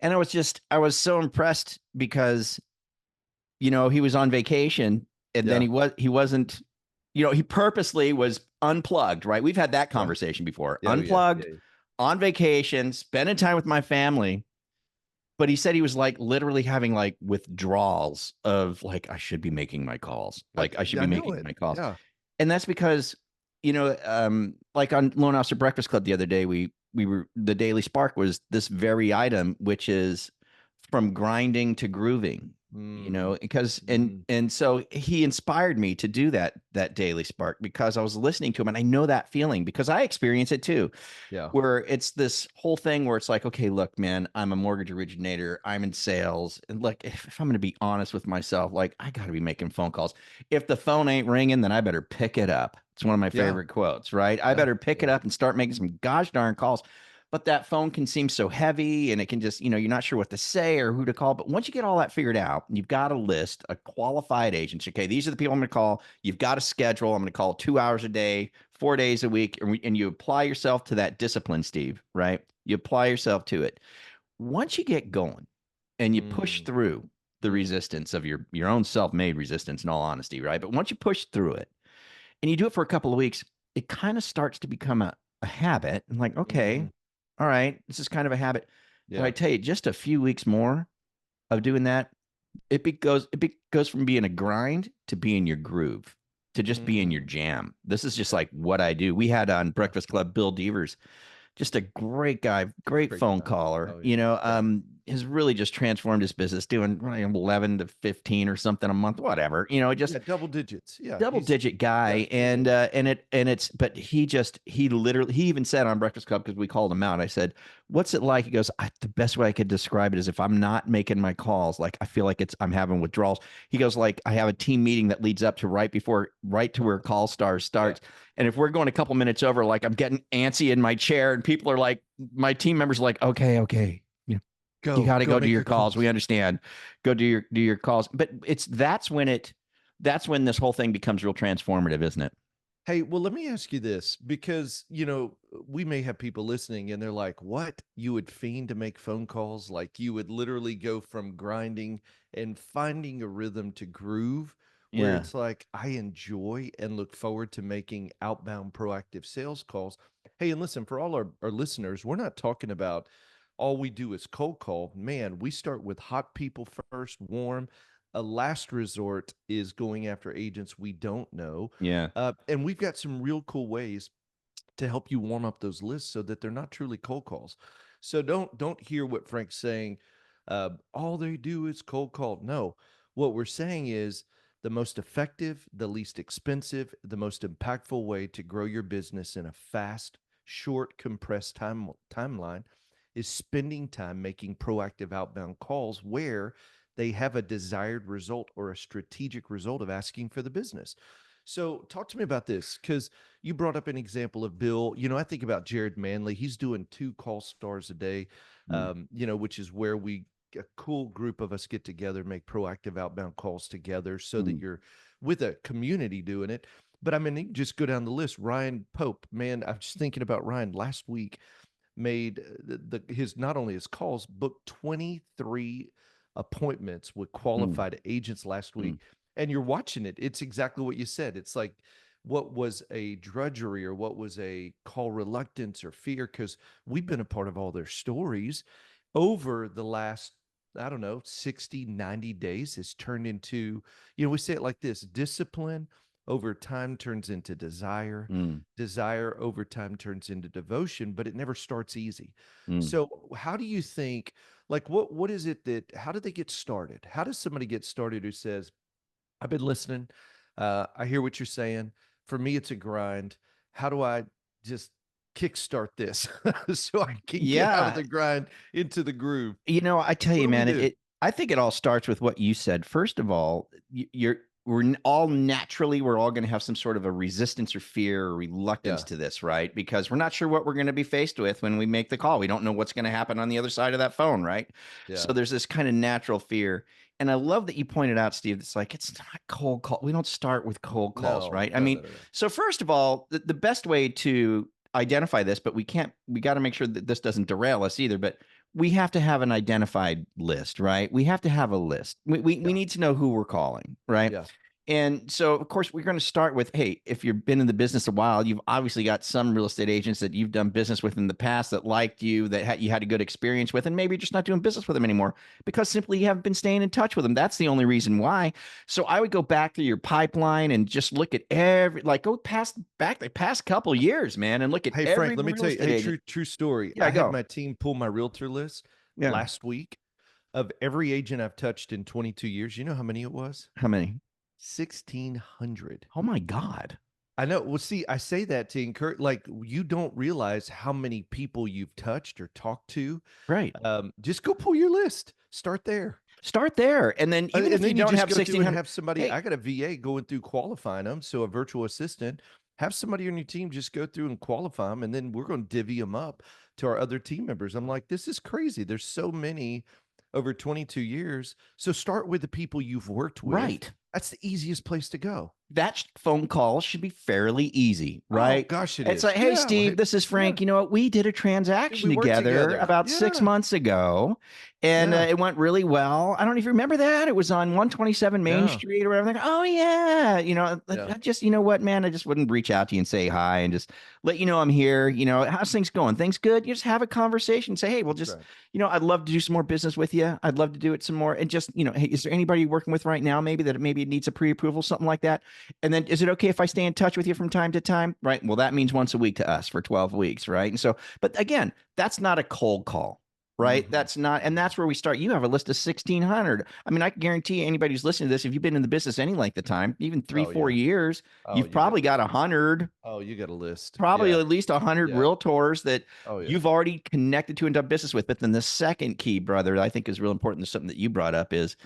And I was so impressed because, he was on vacation and then Yeah. he wasn't, he purposely was unplugged, right? We've had that Yeah. conversation before. Yeah. Yeah. Unplugged, Yeah. on vacation, spending time with my family. But he said he was like literally having like withdrawals of like, I should be making my calls. I, Like I should be I know making it. my calls. Yeah. And that's because, like on Loan Officer Breakfast Club the other day, we were the Daily Spark was this very item, which is from grinding to grooving, Mm, because mm, and so he inspired me to do that Daily Spark because I was listening to him and I know that feeling because I experience it too, yeah. where it's this whole thing where it's like, okay, look, man, I'm a mortgage originator, I'm in sales, and like, if I'm going to be honest with myself, like, I got to be making phone calls. If the phone ain't ringing, then I better pick it up. It's one of my Yeah. favorite quotes, right? I Yeah. better pick it Yeah. up and start making some gosh darn calls. But that phone can seem so heavy and it can just, you're not sure what to say or who to call. But once you get all that figured out, you've got a list of qualified agents. Okay, these are the people I'm going to call. You've got a schedule. I'm going to call 2 hours a day, 4 days a week, and you apply yourself to that discipline, Steve, right? You apply yourself to it. Once you get going and you push Mm, through the mm, resistance of your own self-made resistance, in all honesty, right? But once you push through it and you do it for a couple of weeks, it kind of starts to become a habit. And like, okay, mm, all right, this is kind of a habit. But I yeah. tell you, just a few weeks more of doing that, goes from being a grind to being your groove, to just being your Mm, jam. This is just yeah. like what I do. We had on Yeah. Breakfast Club Bill Devers, just a great guy, great Great phone guy. caller. Oh yeah. Yeah. Has really just transformed his business, doing 11 to 15 or something a month, whatever. Yeah. Just Double digits. Yeah. double digit Yeah. guy. Yeah. Yeah. But he literally, he even said on Breakfast Club, because we called him out, I said, what's it like? He goes, the best way I could describe it is if I'm not making my calls, like I feel like I'm having withdrawals. He goes, like, I have a team meeting that leads up to right to where call stars Yeah. starts, and if we're going a couple minutes over, like, I'm getting antsy in my chair and people are like, my team members are like, okay, you Go. got to Go go do make your your calls. We calls. understand. Go do your calls. But that's when this whole thing becomes real transformative, isn't it? Hey, well, let me ask you this because, we may have people listening and they're like, what? You would fiend to make phone calls? Like you would literally go from grinding and finding a rhythm to groove where Yeah. it's like, I enjoy and look forward to making outbound proactive sales calls. Hey, and listen, for all our listeners, we're not talking about all we do is cold call. Man, we start with hot people first, warm. A last resort is going after agents we don't know, Yeah. and we've got some real cool ways to help you warm up those lists so that they're not truly cold calls. So don't hear what Frank's saying. All they do is cold call. No, what we're saying is the most effective, the least expensive, the most impactful way to grow your business in a fast, short, compressed timeline is spending time making proactive outbound calls where they have a desired result or a strategic result of asking for the business. So, talk to me about this because you brought up an example of Bill. I think about Jared Manley. He's doing 2 call stars a day, Mm. which is where a cool group of us get together, make proactive outbound calls together so that Mm. you're with a community doing it. But I mean, you just go down the list. Ryan Pope, man, I'm just thinking about Ryan last week made his not only his calls, booked 23 appointments with Mm. qualified agents last Mm. week. And you're watching it. It's exactly what you said. It's like what was a drudgery or what was a call reluctance or fear, because we've been a part of all their stories over the last, I don't know, 60, 90 days has turned into, we say it like this: discipline over time turns into desire. Mm. Desire over time turns into devotion, but it never starts easy. Mm. So, how do you think, like, what is it how do they get started? How does somebody get started who says, I've been listening, I hear what you're saying. For me, it's a grind. How do I just kickstart this so I can get out of Yeah. the grind into the groove? I tell What you, do we man, do? I think it all starts with what you said. First of all, we're all going to have some sort of a resistance or fear or reluctance Yeah. to this, right? Because we're not sure what we're going to be faced with when we make the call. We don't know what's going to happen on the other side of that phone, right? Yeah. So there's this kind of natural fear. And I love that you pointed out, Steve, it's like, it's not cold call. We don't start with cold calls, No, right? I no, no, mean, no, no. so first of all, the best way to identify this, but we got to make sure that this doesn't derail us either. But we have to have an identified list, right? We have to have a list. We Yeah. need to know who we're calling, right? Yeah. And so, of course, we're going to start with, hey, if you've been in the business a while, you've obviously got some real estate agents that you've done business with in the past that liked you, that you had a good experience with, and maybe you're just not doing business with them anymore because simply you haven't been staying in touch with them. That's the only reason why. So I would go back through your pipeline and just look at go past back the past couple years, man, and look at Hey, Frank, every let me real tell you, estate hey, agent. true story. Yeah, I had go. my team pull my realtor list Yeah. last week of every agent I've touched in 22 years. You know how many it was? How many? 1,600. Oh my God. I know. Well, see, I say that to encourage, like, you don't realize how many people you've touched or talked to. Right. Just go pull your list. Start there. Start there. And then even And if you then you don't just have go through and 1,600, have somebody. hey, I got a VA going through qualifying them, so a virtual assistant. Have somebody on your team just go through and qualify them, and then we're going to divvy them up to our other team members. I'm like, this is crazy. There's so many over 22 years. So start with the people you've worked with. right. That's the easiest place to go. That phone call should be fairly easy, Oh right? gosh, it It's is. like, hey, Yeah. Well, Steve, hey, this is yeah. Frank. You know what? We did a Hey, transaction we worked together together. about six Yeah. months ago, and Yeah. it went really well. I don't know if you remember that. It was on 127 Main Yeah. Street or whatever. Like, oh, yeah. Yeah. I just, you know what, man? I just wouldn't reach out to you and say hi and just let you know I'm here. How's things going? Things good? You just have a conversation. Say, hey, we'll That's just, right. I'd love to do some more business with you. I'd love to do it some more. And just, hey, is there anybody you're working with right now maybe that maybe it needs a pre-approval, something like that? And then is it okay if I stay in touch with you from time to time? Right. Well, that means once a week to us for 12 weeks. Right. And so, but again, that's not a cold call. Right. Mhm. That's not, and Mhm. that's where we start. You have a list of 1,600. I mean, I can guarantee anybody who's listening to this, if you've been in the business any length of time, even three, Oh, four yeah. years, Oh, you've you got probably got 100, you got a list. probably Yeah. at least 100 Yeah. realtors that Oh, yeah. you've already connected to and done business with. But then the second key, brother, I think is real important. Is something that you brought up is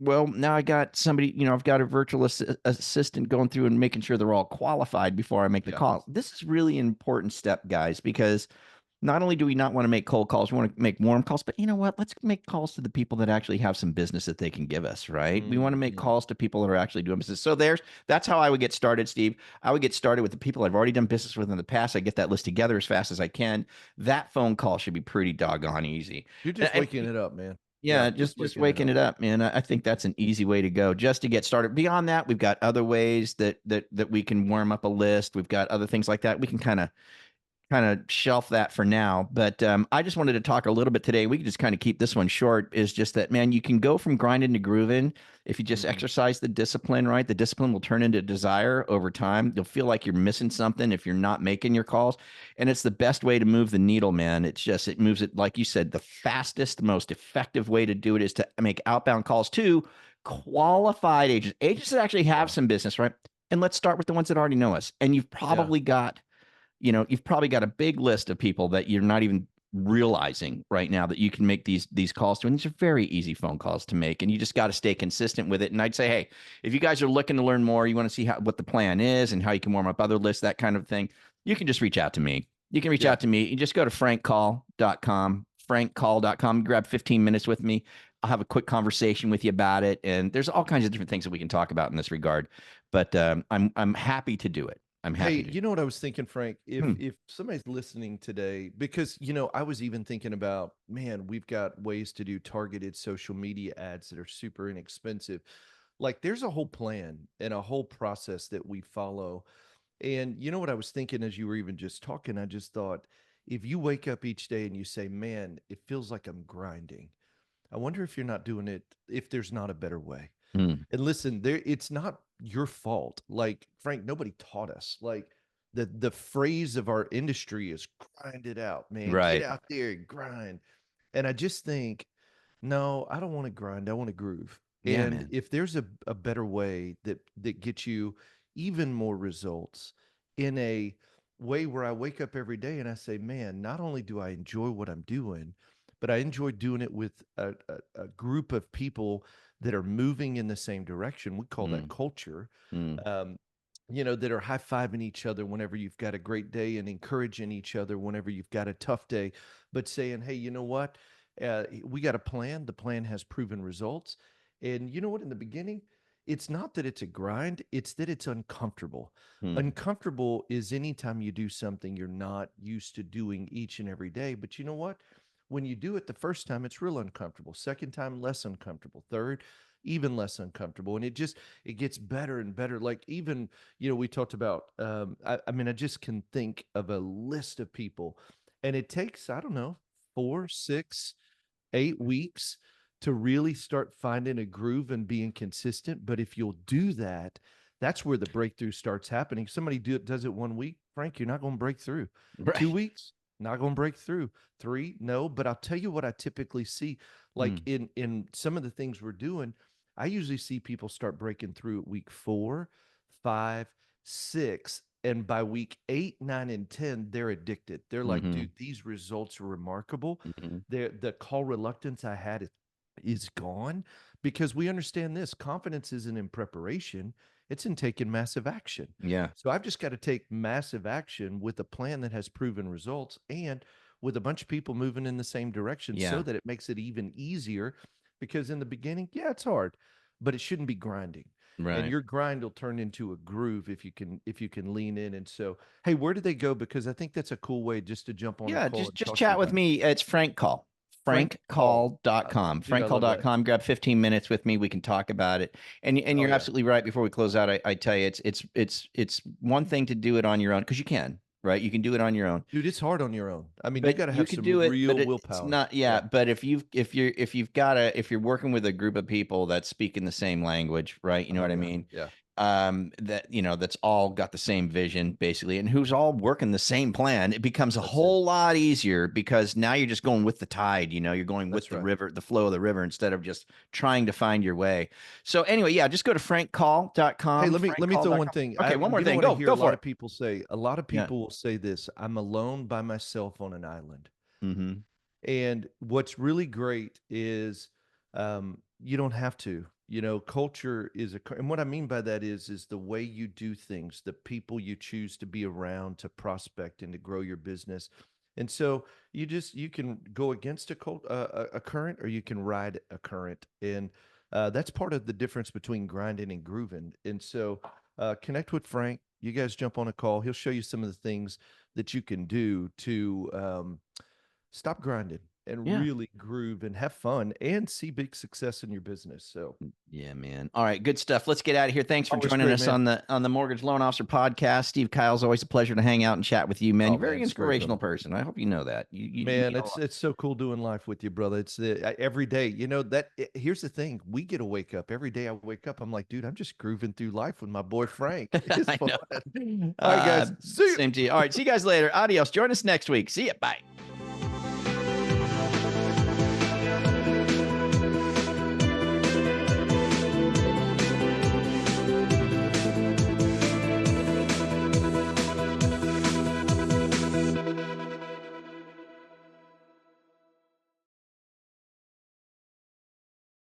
well, now I got somebody, I've got a virtual assistant going through and making sure they're all qualified before I make the Yeah. call. This is really an important step, guys, because not only do we not want to make cold calls, we want to make warm calls, but you know what? Let's make calls to the people that actually have some business that they can give us, right? We want to make Mhm. calls to people that are actually doing business. So that's how I would get started, Steve. I would get started with the people I've already done business with in the past. I get that list together as fast as I can. That phone call should be pretty doggone easy. You're And, just and waking it up, man. Yeah, yeah, just just waking it waking up. it up, man. I think that's an easy way to go just to get started. Beyond that, we've got other ways that we can warm up a list. We've got other things like that. We can kind of shelf that for now. But I just wanted to talk a little bit today. We can just kind of keep this one short. Is just that, man, you can go from grinding to grooving if you just Mhm. exercise the discipline, right? The discipline will turn into desire over time. You'll feel like you're missing something if you're not making your calls. And it's the best way to move the needle, man. It moves it, like you said, the fastest, most effective way to do it is to make outbound calls to qualified agents that actually have Yeah. some business, right? And let's start with the ones that already know us. And Yeah. you've probably got a big list of people that you're not even realizing right now that you can make these calls to. And these are very easy phone calls to make. And you just got to stay consistent with it. And I'd say, hey, if you guys are looking to learn more, you want to see what the plan is and how you can warm up other lists, that kind of thing, you can just reach out to me. You can reach Yeah. out to me. You just go to frankcall.com, frankcall.com, grab 15 minutes with me. I'll have a quick conversation with you about it. And there's all kinds of different things that we can talk about in this regard. But I'm happy to do it. I'm happy Hey, to. you know what I was thinking, Frank? If Hmm. if somebody's listening today, because I was even thinking about, man, we've got ways to do targeted social media ads that are super inexpensive. Like there's a whole plan and a whole process that we follow. And you know what I was thinking as you were even just talking, I just thought, if you wake up each day and you say, man, it feels like I'm grinding. I wonder if you're not doing it, if there's not a better way. Hmm. And listen, there it's not your fault. Like Frank, nobody taught us. Like the phrase of our industry is grind it out, man. Get Right. out there and grind. And I just think, no, I don't want to grind. I want to groove. Yeah, And man. if there's a better way that gets you even more results in a way where I wake up every day and I say, man, not only do I enjoy what I'm doing, but I enjoy doing it with a group of people that are moving in the same direction. We call that Mm, culture. mm, Um, that are high fiving each other whenever you've got a great day and encouraging each other whenever you've got a tough day, but saying, hey, you know what? We got a plan. The plan has proven results. And you know what? In the beginning, it's not that it's a grind, it's that it's uncomfortable. mm, Uncomfortable is anytime you do something you're not used to doing each and every day. But you know what? When you do it the first time, it's real uncomfortable. Second time, less uncomfortable. Third, even less uncomfortable. And it gets better and better. Like even, we talked about, I mean, I just can think of a list of people, and it takes, I don't know, 4, 6, 8 weeks to really start finding a groove and being consistent. But if you'll do that, that's where the breakthrough starts happening. Somebody does it 1 week, Frank, you're not going to break through. Right. 2 weeks, not going to break through. 3, no. But I'll tell you what I typically see, like Mm. in some of the things we're doing, I usually see people start breaking through at week 4, 5, 6, and by week 8, 9, and 10, they're addicted. They're like, Mm-hmm. dude, these results are remarkable. Mm-hmm. The call reluctance I had is gone, because we understand this confidence isn't in preparation, it's in taking massive action. Yeah. So I've just got to take massive action with a plan that has proven results, and with a bunch of people moving in the same direction, so Yeah. that it makes it even easier. Because in the beginning, yeah, it's hard, but it shouldn't be grinding. And Right. your grind will turn into a groove if you can lean in. And so, hey, where do they go? Because I think that's a cool way just to jump on a Yeah, call just and just talk to you chat with about it. me. It's Frank Call. Frank Call. Frankcall.com. Dude, I love that. Frankcall.com. Grab 15 minutes with me. We can talk about it. And Oh you're yeah. absolutely right. Before we close out, I tell you, it's one thing to do it on your own, because you can, right? You can do it on your own. Dude, it's hard on your own. I mean, you But got to you have could some do it, but real it's willpower. not, Yeah, yeah. But if you're working with a group of people that speak in the same language, right? You know oh what I yeah, mean? yeah. That's all got the same vision basically, and who's all working the same plan, it becomes a That's it. whole lot easier, because now you're just going with the tide, you're going with That's the right. river, the flow of the river, instead of just trying to find your way. So anyway, yeah, just go to Hey, frankcall.com, let me throw one frankcall.com. thing. Okay, one more You know thing. what I Go hear a lot for it. of people say? A lot of Yeah. people will say this: I'm alone by myself on an island. Mm-hmm. And what's really great is, you don't have to. Culture is and what I mean by that is the way you do things, the people you choose to be around to prospect and to grow your business. And so you can go against a current, or you can ride a current, and that's part of the difference between grinding and grooving. And so, connect with Frank. You guys jump on a call. He'll show you some of the things that you can do to stop grinding and Yeah. really groove and have fun and see big success in your business. So, Yeah, man. All right, good stuff. Let's get out of here. Thanks for always joining great, us man. on the Mortgage Loan Officer podcast. Steve Kyle's always a pleasure to hang out and chat with you, man. Oh You're a man, very it's great, inspirational brother. person. I hope you know that. You Man, mean a lot. it's so cool doing life with you, brother. It's every day. Here's the thing: we get to wake up every day. I wake up, I'm like, dude, I'm just grooving through life with my boy Frank. It's I fun. know. All right, guys, see you. Same to you. All right, see you guys later. Adios. Join us next week. See ya. Bye.